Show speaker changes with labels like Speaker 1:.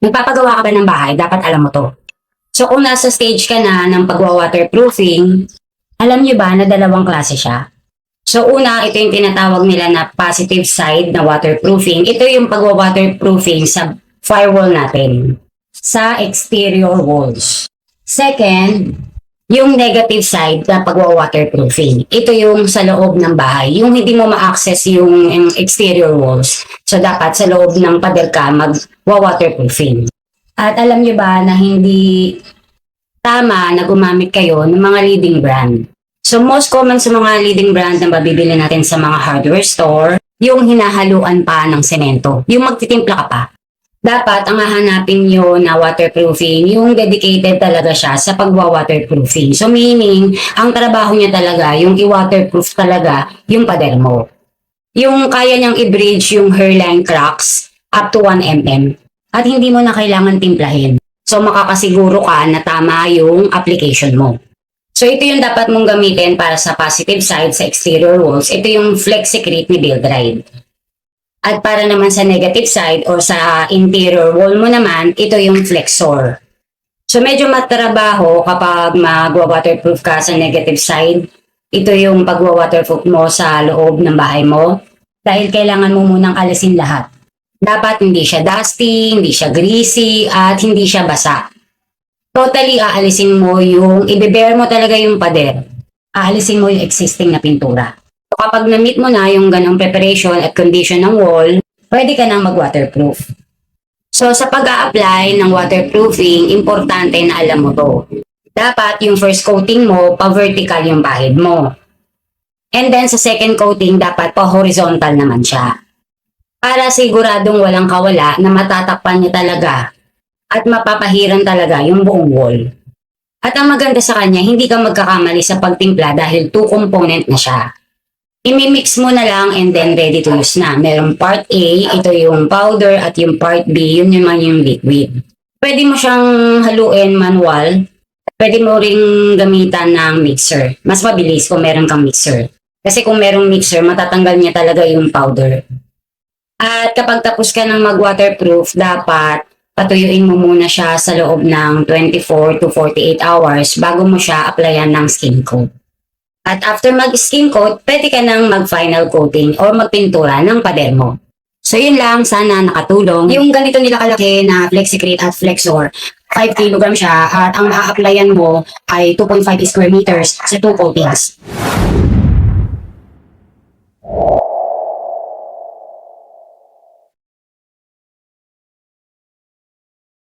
Speaker 1: Nagpapagawa ka ba ng bahay, dapat alam mo to. So kung nasa stage ka na ng pagwa-waterproofing, alam nyo ba na dalawang klase siya? So una, ito yung tinatawag nila na positive side na waterproofing. Ito yung pagwa-waterproofing sa firewall natin, sa exterior walls. Second, yung negative side na pagwa-waterproofing. Ito yung sa loob ng bahay, yung hindi mo ma-access yung exterior walls. So dapat sa loob ng pader ka mag-waterproofing. At alam niyo ba na hindi tama na gumamit kayo ng mga leading brand? So most common sa mga leading brand na mabibili natin sa mga hardware store, yung hinahaluan pa ng semento, yung magtitimpla ka pa. Dapat ang hahanapin nyo na waterproofing, yung dedicated talaga siya sa pagwa-waterproofing. So meaning, ang trabaho niya talaga, yung i-waterproof talaga yung pader mo. Yung kaya niyang i-bridge yung hairline cracks up to 1 mm. At hindi mo na kailangan timplahin. So makakasiguro ka na tama yung application mo. So ito yung dapat mong gamitin para sa positive side sa exterior walls. Ito yung FlexiCrete ni Build Ride. At para naman sa negative side o sa interior wall mo naman, ito yung Flexor. So medyo matrabaho kapag mag-waterproof ka sa negative side. Ito yung pag-waterproof mo sa loob ng bahay mo. Dahil kailangan mo munang alisin lahat. Dapat hindi siya dusty, hindi siya greasy, at hindi siya basa. Totally aalisin mo yung, i-bare mo talaga yung pader. Aalisin mo yung existing na pintura. So kapag na-meet mo na yung ganong preparation at condition ng wall, pwede ka nang mag-waterproof. So sa pag-a-apply ng waterproofing, importante na alam mo to. Dapat yung first coating mo, pa-vertical yung bahid mo. And then sa second coating, dapat pa-horizontal naman siya. Para siguradong walang kawala na matatakpan niya talaga at mapapahiran talaga yung buong wall. At ang maganda sa kanya, hindi ka magkakamali sa pagtimpla dahil two-component na siya. Imimix mo na lang and then ready to use na. Merong part A, ito yung powder, at yung part B, yun naman yung liquid. Pwede mo siyang haluin manual. Pwede mo ring gamitan ng mixer. Mas mabilis kung meron kang mixer. Kasi kung merong mixer, matatanggal niya talaga yung powder. At kapag tapos ka ng mag-waterproof, dapat patuyuin mo muna siya sa loob ng 24 to 48 hours bago mo siya applyan ng skin coat. At after mag-skin coat, pwede ka nang mag-final coating o magpintura ng pader mo. So yun lang, sana nakatulong. Yung ganito nila kalaki na FlexiCrete at Flexor, 5 kg siya at ang a-applyan mo ay 2.5 square meters sa 2 coatings.